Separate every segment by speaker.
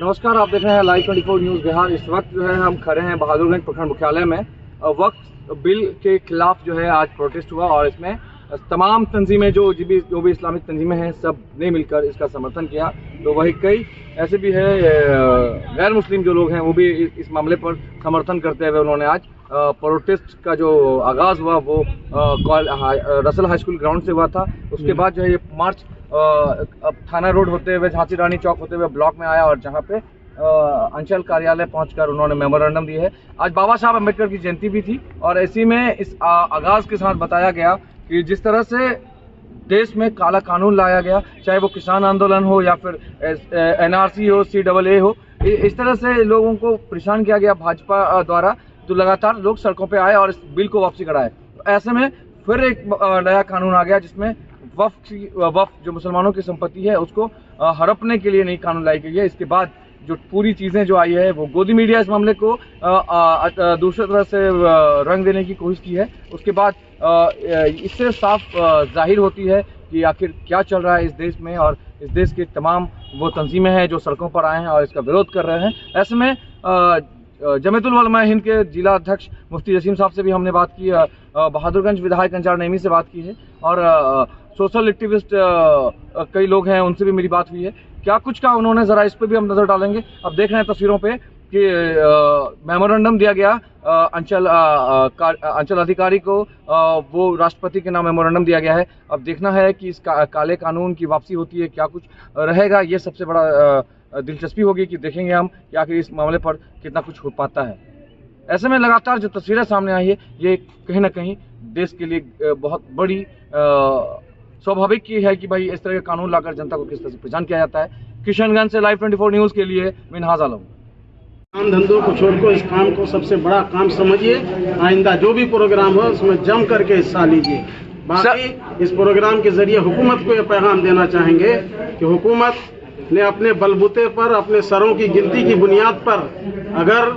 Speaker 1: नमस्कार, आप देख रहे हैं लाइव 24 न्यूज़ बिहार। इस वक्त जो है हम खड़े हैं बहादुरगंज प्रखंड मुख्यालय में। वक्त बिल के खिलाफ जो है आज प्रोटेस्ट हुआ और इसमें तमाम तंजीमें जो भी इस्लामिक तंजीमें हैं सब ने मिलकर इसका समर्थन किया। तो वही कई ऐसे भी है गैर मुस्लिम जो लोग हैं वो भी इस मामले पर समर्थन करते हुए उन्होंने आज प्रोटेस्ट का जो आगाज़ हुआ वो रसल हाई स्कूल ग्राउंड से हुआ था। उसके बाद जो है ये मार्च थाना रोड होते हुए झांसी रानी चौक होते हुए ब्लॉक में आया और जहां पे अंचल कार्यालय पहुंचकर उन्होंने मेमोरेंडम दी है। आज बाबा साहब अम्बेडकर की जयंती भी थी और इसी में इस आगाज़ के साथ बताया गया कि जिस तरह से देश में काला कानून लाया गया, चाहे वो किसान आंदोलन हो या फिर NRC हो, CAA हो, इस तरह से लोगों को परेशान किया गया भाजपा द्वारा, तो लगातार लोग सड़कों पे आए और इस बिल को वापसी कराए। तो ऐसे में फिर एक नया कानून आ गया जिसमें वक्फ जो मुसलमानों की संपत्ति है उसको हड़पने के लिए नई कानून लाई गई है। इसके बाद जो पूरी चीज़ें जो आई है वो गोदी मीडिया इस मामले को दूसरी तरह से रंग देने की कोशिश की है। उसके बाद इससे साफ जाहिर होती है कि आखिर क्या चल रहा है इस देश में, और इस देश के तमाम वो तंजीमें हैं जो सड़कों पर आए हैं और इसका विरोध कर रहे हैं। ऐसे में जमीयतुल उलमा हिंद के जिला अध्यक्ष मुफ्ती जसीम साहब से भी हमने बात की, बहादुरगंज विधायक अंजार नईमी से बात की है और सोशल एक्टिविस्ट कई लोग हैं उनसे भी मेरी बात हुई है। क्या कुछ कहा उन्होंने, ज़रा इस पर भी हम नज़र डालेंगे। अब देख रहे हैं तस्वीरों पे कि मेमोरेंडम दिया गया अंचल अधिकारी को, वो राष्ट्रपति के नाम मेमोरेंडम दिया गया है। अब देखना है कि इस काले कानून की वापसी होती है, क्या कुछ रहेगा, ये सबसे बड़ा दिलचस्पी होगी कि देखेंगे हम कि आखिर इस मामले पर कितना कुछ हो पाता है। ऐसे में लगातार जो तस्वीरें सामने आई है ये कहीं ना कहीं देश के लिए बहुत बड़ी स्वाभाविक की है कि भाई इस तरह के कानून लाकर जनता को किस तरह से परेशान किया जाता है। किशनगंज से लाइव 24 न्यूज़ के लिए मिनहाज आलम।
Speaker 2: काम धंधों को छोड़कर इस काम को सबसे बड़ा काम समझिए। आइंदा जो भी प्रोग्राम हो उसमें जम करके हिस्सा लीजिए। बाकी इस प्रोग्राम के जरिए हुकूमत को यह पैगाम देना चाहेंगे कि हुकूमत ने अपने बलबूते पर, अपने सरों की गिनती की बुनियाद पर अगर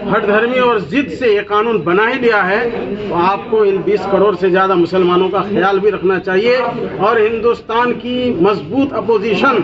Speaker 2: हठधर्मी और जिद से ये कानून बना ही लिया है तो आपको इन 20 करोड़ से ज्यादा मुसलमानों का ख्याल भी रखना चाहिए और हिंदुस्तान की मजबूत अपोजिशन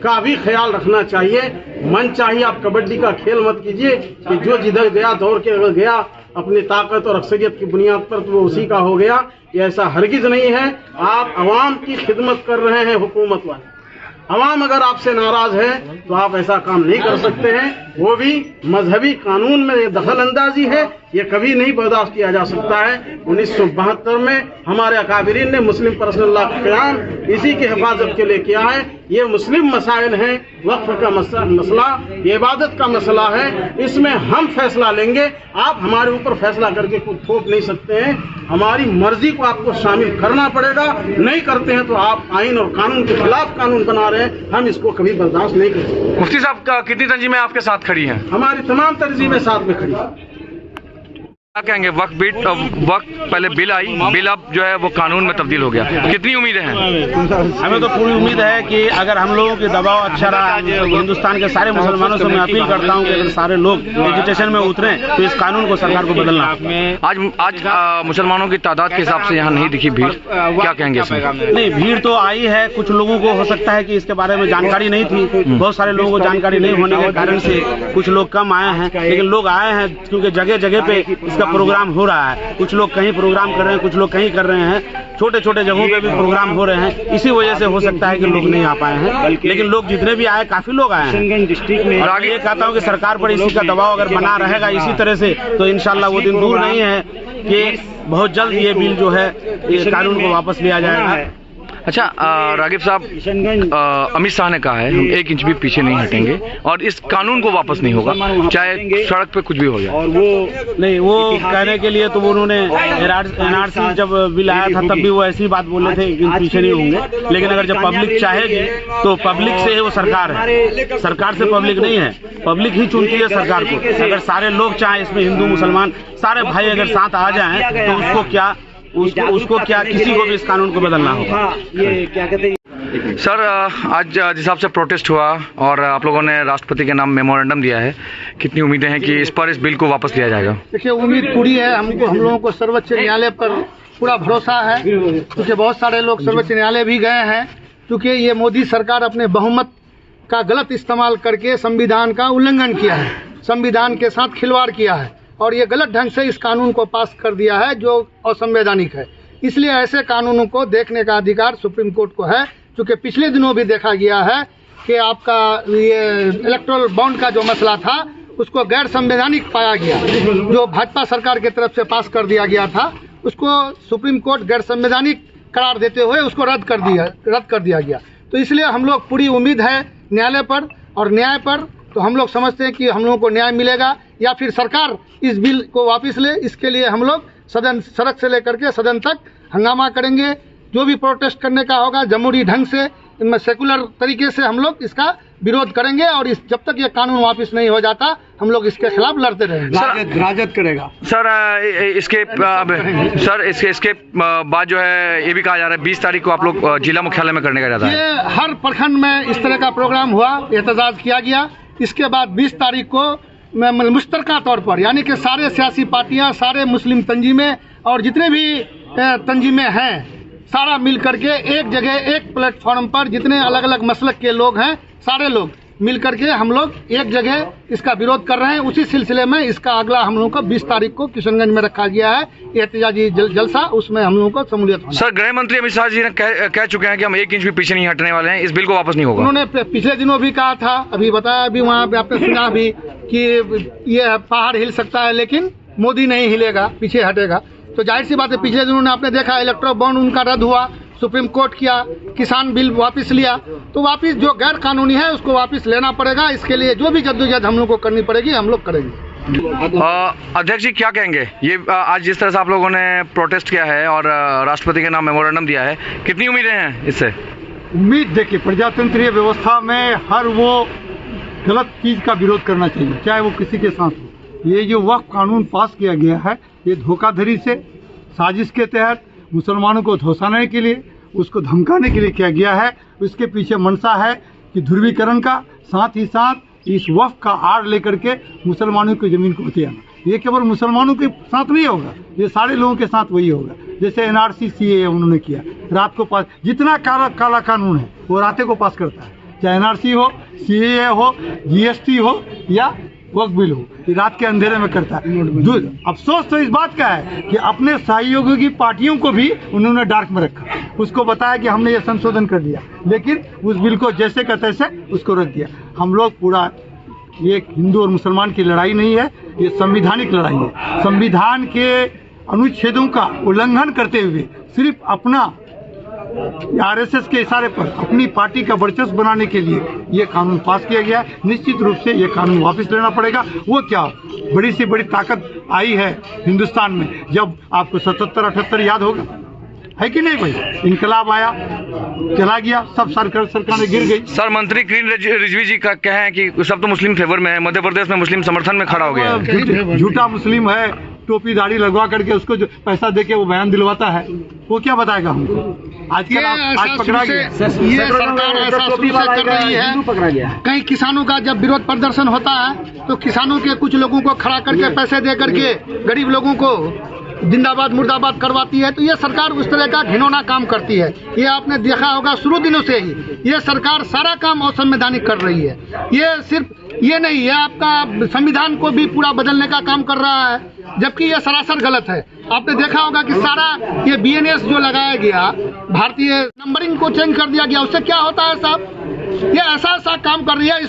Speaker 2: का भी ख्याल रखना चाहिए। मन चाहिए आप कबड्डी का खेल मत कीजिए कि जो जिधर गया दौड़ के गया अपनी ताकत और अक्सरियत की बुनियाद पर तो वो उसी का हो गया। ये ऐसा हरगिज नहीं है। आप अवाम की खिदमत कर रहे हैं हुकूमत वाले। अवाम अगर आपसे नाराज है तो आप ऐसा काम नहीं कर सकते हैं। वो भी मजहबी कानून में ये दखल अंदाजी है, ये कभी नहीं बर्दाश्त किया जा सकता है। 1972 में हमारे अकाबिरीन ने मुस्लिम पर्सनल लॉ का क़याम इसी की हिफाजत के लिए किया है। ये मुस्लिम मसाइल हैं, वक्फ का मसला, ये इबादत का मसला है, इसमें हम फैसला लेंगे। आप हमारे ऊपर फैसला करके कुछ थोप नहीं सकते हैं। हमारी मर्जी को आपको शामिल करना पड़ेगा। नहीं करते हैं तो आप आइन और कानून के खिलाफ कानून बना रहे हैं, हम इसको कभी बर्दाश्त नहीं कर सकते।
Speaker 1: मुफ्ती साहब का कितनी तंजीमें आपके साथ खड़ी हैं?
Speaker 2: हमारी तमाम तंजीमें साथ में खड़ी हैं।
Speaker 1: क्या कहेंगे? वक्त पहले बिल आई, बिल अब जो है वो कानून में तब्दील हो गया, कितनी उम्मीदें हैं?
Speaker 2: हमें तो पूरी उम्मीद है कि अगर हम लोगों के दबाव अच्छा रहा, हिंदुस्तान के सारे मुसलमानों से मैं अपील करता हूं कि अगर सारे लोग एजुटेशन में उतरें तो इस कानून को सरकार को बदलना।
Speaker 1: आज मुसलमानों की तादाद के हिसाब से यहाँ नहीं दिखी भीड़, क्या कहेंगे इसमें?
Speaker 2: नहीं, भीड़ तो आई है। कुछ लोगों को हो सकता है कि इसके बारे में जानकारी नहीं थी, बहुत सारे लोगों को जानकारी नहीं होने के कारण से कुछ लोग कम आए हैं, लेकिन लोग आए हैं क्योंकि जगह जगह पे इसका प्रोग्राम हो रहा है। कुछ लोग कहीं प्रोग्राम कर रहे हैं, कुछ लोग कहीं कर रहे हैं, छोटे छोटे जगहों पे भी प्रोग्राम हो रहे हैं। इसी वजह से हो सकता है कि लोग नहीं आ पाए हैं, लेकिन लोग जितने भी आए काफी लोग आए हैं डिस्ट्रिक्ट में। और आगे ये कहता हूँ कि सरकार पर इसी का दबाव अगर बना रहेगा इसी तरह से तो इंशाल्लाह वो दिन दूर नहीं है कि बहुत जल्द ये बिल जो है ये कानून को वापस लिया जाएगा।
Speaker 1: अच्छा, रागिब साहब, अमित शाह ने कहा है हम 1 इंच भी पीछे नहीं हटेंगे और इस कानून को वापस नहीं होगा, चाहे सड़क पे कुछ भी हो जाए। और
Speaker 2: वो कहने के लिए तो उन्होंने NRC जब बिल आया था तब भी वो ऐसी बात बोले थे कि पीछे नहीं होंगे, लेकिन अगर जब पब्लिक चाहेगी तो पब्लिक से ही वो सरकार है, सरकार से पब्लिक नहीं है। पब्लिक ही चुनती है सरकार को। अगर सारे लोग चाहें, इसमें हिंदू मुसलमान सारे भाई अगर साथ आ जाएं तो उसको क्या किसी को भी इस कानून को बदलना होगा। ये क्या कहते हैं
Speaker 1: सर, आज जिस हिसाब से प्रोटेस्ट हुआ और आप लोगों ने राष्ट्रपति के नाम मेमोरेंडम दिया है, कितनी उम्मीदें हैं कि इस बिल को वापस लिया जाएगा?
Speaker 3: देखिए, उम्मीद पूरी है। हम लोगों को सर्वोच्च न्यायालय पर पूरा भरोसा है, क्योंकि बहुत सारे लोग सर्वोच्च न्यायालय भी गए हैं। क्योंकि ये मोदी सरकार अपने बहुमत का गलत इस्तेमाल करके संविधान का उल्लंघन किया है, संविधान के साथ खिलवाड़ किया है और ये गलत ढंग से इस कानून को पास कर दिया है जो असंवैधानिक है। इसलिए ऐसे कानूनों को देखने का अधिकार सुप्रीम कोर्ट को है, क्योंकि पिछले दिनों भी देखा गया है कि आपका ये इलेक्टोरल बॉन्ड का जो मसला था उसको गैर संवैधानिक पाया गया, जो भाजपा सरकार की तरफ से पास कर दिया गया था उसको सुप्रीम कोर्ट गैर संवैधानिक करार देते हुए उसको रद्द कर दिया गया। तो इसलिए हम लोग पूरी उम्मीद है न्यायालय पर और न्याय पर, तो हम लोग समझते हैं कि हम लोगों को न्याय मिलेगा या फिर सरकार इस बिल को वापस ले। इसके लिए हम लोग सदन, सड़क से लेकर के सदन तक हंगामा करेंगे। जो भी प्रोटेस्ट करने का होगा जमहूरी ढंग से, सेकुलर तरीके से हम लोग इसका विरोध करेंगे और जब तक ये कानून वापस नहीं हो जाता हम लोग इसके खिलाफ लड़ते रहेंगे।
Speaker 1: राजद करेगा सर। इसके बाद जो है ये भी कहा जा रहा है 20 तारीख को आप लोग जिला मुख्यालय में करने का इरादा है।
Speaker 3: ये हर प्रखंड में इस तरह का प्रोग्राम हुआ, एहतजाज किया गया। इसके बाद 20 तारीख को मुश्तरका तौर पर, यानी कि सारे सियासी पार्टियां, सारे मुस्लिम तंजीमें और जितने भी तंजीमें हैं सारा मिल करके एक जगह, एक प्लेटफॉर्म पर जितने अलग अलग मसलक के लोग हैं सारे लोग मिल करके हम लोग एक जगह इसका विरोध कर रहे हैं। उसी सिलसिले में इसका अगला हम लोगों को 20 तारीख को किशनगंज में रखा गया है एहतजाजी जलसा, उसमें हम लोगों को शमूलियत होना।
Speaker 1: सर, गृह मंत्री अमित शाह जी ने कह चुके हैं कि हम 1 इंच भी पीछे नहीं हटने वाले हैं, इस बिल को वापस नहीं होगा।
Speaker 3: उन्होंने पिछले दिनों भी कहा था, अभी बताया भी वहाँ पे आपने सुना भी कि ये पहाड़ हिल सकता है लेकिन मोदी नहीं हिलेगा, पीछे हटेगा। तो जाहिर सी बात है, पिछले दिनों ने आपने देखा इलेक्ट्रो बॉन्ड उनका रद्द हुआ, सुप्रीम कोर्ट किया, किसान बिल वापस लिया। तो वापस जो गैर कानूनी है उसको वापस लेना पड़ेगा। इसके लिए जो भी जद्दोजहद हम लोग को करनी पड़ेगी हम लोग करेंगे।
Speaker 1: अध्यक्ष जी क्या कहेंगे, ये आज जिस तरह से आप लोगों ने प्रोटेस्ट किया है और राष्ट्रपति के नाम मेमोरेंडम दिया है, कितनी उम्मीदें हैं इससे?
Speaker 4: उम्मीद देखिए, प्रजातंत्रीय व्यवस्था में हर वो गलत चीज का विरोध करना चाहिए, चाहे वो किसी के साथ हो। ये जो वक्फ कानून पास किया गया है ये धोखाधड़ी से, साजिश के तहत मुसलमानों को धौंसाने के लिए, उसको धमकाने के लिए किया गया है। उसके पीछे मंशा है कि ध्रुवीकरण का, साथ ही साथ इस वक्फ का आड़ लेकर के मुसलमानों की ज़मीन को हथियाना। ये केवल मुसलमानों के साथ नहीं होगा, ये सारे लोगों के साथ वही होगा। जैसे NRC CAA उन्होंने किया, रात को पास, जितना काला कानून है वो रातें को पास करता है, चाहे NRC हो, CAA हो, GST हो या वक्फ बिल हो, ये रात के अंधेरे में करता है। अफसोस तो इस बात का है कि अपने सहयोगी पार्टियों को भी उन्होंने डार्क में रखा, उसको बताया कि हमने ये संशोधन कर दिया, लेकिन उस बिल को जैसे का तैसे उसको रख दिया। हम लोग पूरा, ये हिंदू और मुसलमान की लड़ाई नहीं है, ये संवैधानिक लड़ाई है। संविधान के अनुच्छेदों का उल्लंघन करते हुए सिर्फ अपना RSS के इशारे पर अपनी पार्टी का वर्चस्व बनाने के लिए ये कानून पास किया गया है। निश्चित रूप से ये कानून वापस लेना पड़ेगा। वो क्या बड़ी से बड़ी ताकत आई है हिंदुस्तान में, जब आपको 77-78 याद होगा, है कि नहीं भाई? इनकलाब आया, चला गया, सब सरकारें गिर गई।
Speaker 1: सर, मंत्री किरण रिजवी जी का कहे हैं कि सब तो मुस्लिम फेवर में है, मध्य प्रदेश में मुस्लिम समर्थन में खड़ा हो गया है।
Speaker 4: झूठा मुस्लिम है, टोपी दाढ़ी लगवा करके उसको जो पैसा देके वो बयान दिलवाता है, वो क्या बताएगा हमको? आजकल आज पकड़ा गया,
Speaker 3: ये सरकार ऐसा शुरू से कर रही है। कहीं किसानों का जब विरोध प्रदर्शन होता है तो किसानों के कुछ लोगों को खड़ा करके पैसे दे करके गरीब लोगों को जिंदाबाद मुर्दाबाद करवाती है। तो ये सरकार उस तरह का घिनौना काम करती है। ये आपने देखा होगा शुरू दिनों से ही ये सरकार सारा काम असंवैधानिक कर रही है। ये सिर्फ ये नहीं है, आपका संविधान को भी पूरा बदलने का काम कर रहा है, जबकि ये सरासर गलत है। आपने देखा होगा कि सारा ये BNS जो लगाया गया, भारतीय नंबरिंग को चेंज कर दिया गया, उससे क्या होता है साहब? ये ऐसा काम कर रही है,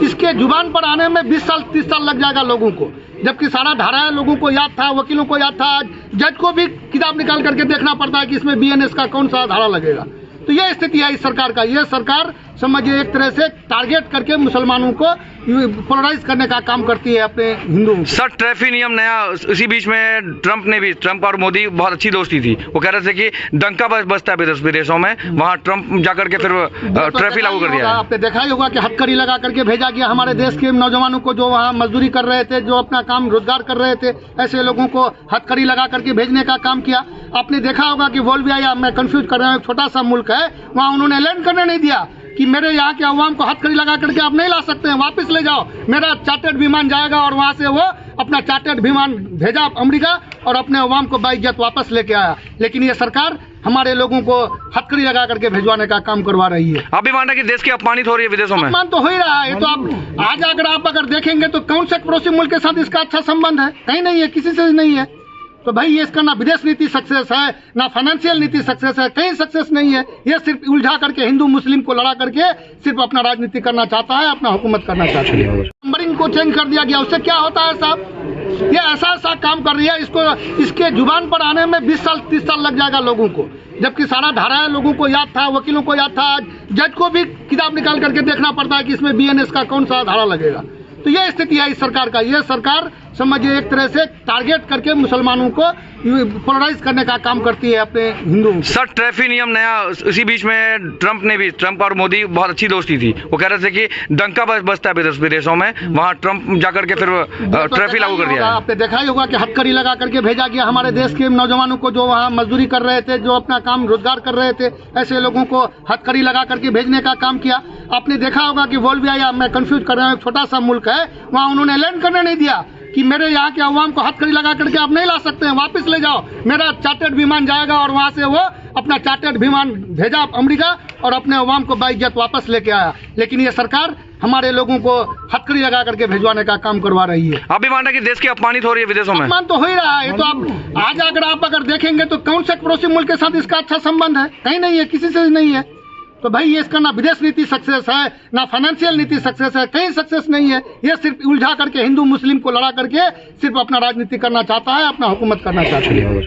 Speaker 3: इसके जुबान पर आने में 20 साल 30 साल लग जाएगा लोगों को, जबकि सारा धाराएं लोगों को याद था, वकीलों को याद था। जज को भी किताब निकाल करके देखना पड़ता है कि इसमें BNS का कौन सा धारा लगेगा। तो ये स्थिति है इस सरकार का। ये सरकार समझिए एक तरह से टारगेट करके मुसलमानों को पोलराइज करने का काम करती है अपने हिंदू।
Speaker 1: सर, ट्रैफिक नियम नया, इसी बीच में ट्रंप और मोदी बहुत अच्छी दोस्ती थी। वो कह रहे थे कि डंका बजता है विदेशों में, वहाँ ट्रंप जाकर के फिर ट्रैफिक लागू कर दिया।
Speaker 3: आपने देखा ही होगा कि हथकड़ी लगा करके भेजा गया हमारे देश के नौजवानों को, जो वहाँ मजदूरी कर रहे थे, जो अपना काम रोजगार कर रहे थे, ऐसे लोगों को हथकड़ी लगा करके भेजने का काम किया। आपने देखा होगा कि बोल्विया, मैं कंफ्यूज कर रहा हूँ, एक छोटा सा मुल्क है, वहाँ उन्होंने लैंड करने नहीं दिया कि मेरे यहाँ के अवाम को हथकड़ी लगा करके आप नहीं ला सकते हैं, वापस ले जाओ, मेरा चार्टर्ड विमान जाएगा। और वहाँ से वो अपना चार्टर्ड विमान भेजा अमेरिका और अपने अवाम को बाइज्जत वापस लेके आया। लेकिन ये सरकार हमारे लोगों को हथकड़ी लगा करके भिजवाने का काम करवा रही है।
Speaker 1: आप भी मानना कि देश की अपमानित हो रही है विदेशों में?
Speaker 3: अपमान तो हो ही रहा है। ये तो आप आज अगर देखेंगे तो कौन से पड़ोसी मुल्क के साथ इसका अच्छा संबंध है? कहीं नहीं है, किसी से नहीं है। तो भाई ये इसका ना विदेश नीति सक्सेस है, ना फाइनेंशियल नीति सक्सेस है, कहीं सक्सेस नहीं है। ये सिर्फ उलझा करके हिंदू मुस्लिम को लड़ा करके सिर्फ अपना राजनीति करना चाहता है, अपना हुकूमत करना चाहता है। नंबरिंग को चेंज कर दिया गया, उससे क्या होता है साहब? ये ऐसा काम कर रही है, इसके जुबान पर आने में 20 साल 30 साल लग जाएगा लोगों को, जबकि सारा धारा लोगों को याद था, वकीलों को याद था। जज को भी किताब निकाल करके देखना पड़ता है कि इसमें BNS का कौन सा धारा लगेगा। तो ये स्थिति है इस सरकार का। ये सरकार समझिए एक तरह से टारगेट करके मुसलमानों को पोलराइज करने का काम करती है अपने हिंदू।
Speaker 1: सर ट्रैफिक नियम नया, इसी बीच में ट्रंप और मोदी बहुत अच्छी दोस्ती थी। वो कह रहे थे कि डंका बजता है विदेशों में, वहाँ ट्रंप जाकर के फिर ट्रैफिक लागू कर दिया।
Speaker 3: आपने देखा ही होगा कि हथकड़ी लगा करके भेजा गया हमारे देश के नौजवानों को, जो वहाँ मजदूरी कर रहे थे, जो अपना काम रोजगार कर रहे थे, ऐसे लोगों को हथकड़ी लगा करके भेजने का काम किया। आपने देखा होगा कि बोल्विया, मैं कंफ्यूज कर रहा हूँ, एक छोटा सा मुल्क है, वहाँ उन्होंने लैंड करने नहीं दिया कि मेरे यहाँ के अवाम को हथकड़ी लगा करके आप नहीं ला सकते हैं, वापस ले जाओ। मेरा चार्टर्ड विमान जाएगा और वहाँ से वो अपना चार्टर्ड विमान भेजा अमेरिका और अपने अवाम को बाइज्जत वापस लेके आया। लेकिन ये सरकार हमारे लोगों को हथकड़ी लगा करके भिजवाने का काम करवा रही है।
Speaker 1: आप भी मानना कि देश की अपमानित हो रही है विदेशों में?
Speaker 3: अपमान तो हो ही रहा है। ये तो आप आज अगर देखेंगे तो कौन से पड़ोसी मुल्क के साथ इसका अच्छा संबंध है? कहीं नहीं है, किसी से नहीं है। तो भाई ये इसका ना विदेश नीति सक्सेस है, ना फाइनेंशियल नीति सक्सेस है, कहीं सक्सेस नहीं है। ये सिर्फ उलझा करके हिंदू मुस्लिम को लड़ा करके सिर्फ अपना राजनीति करना चाहता है, अपना हुकूमत करना चाहता है।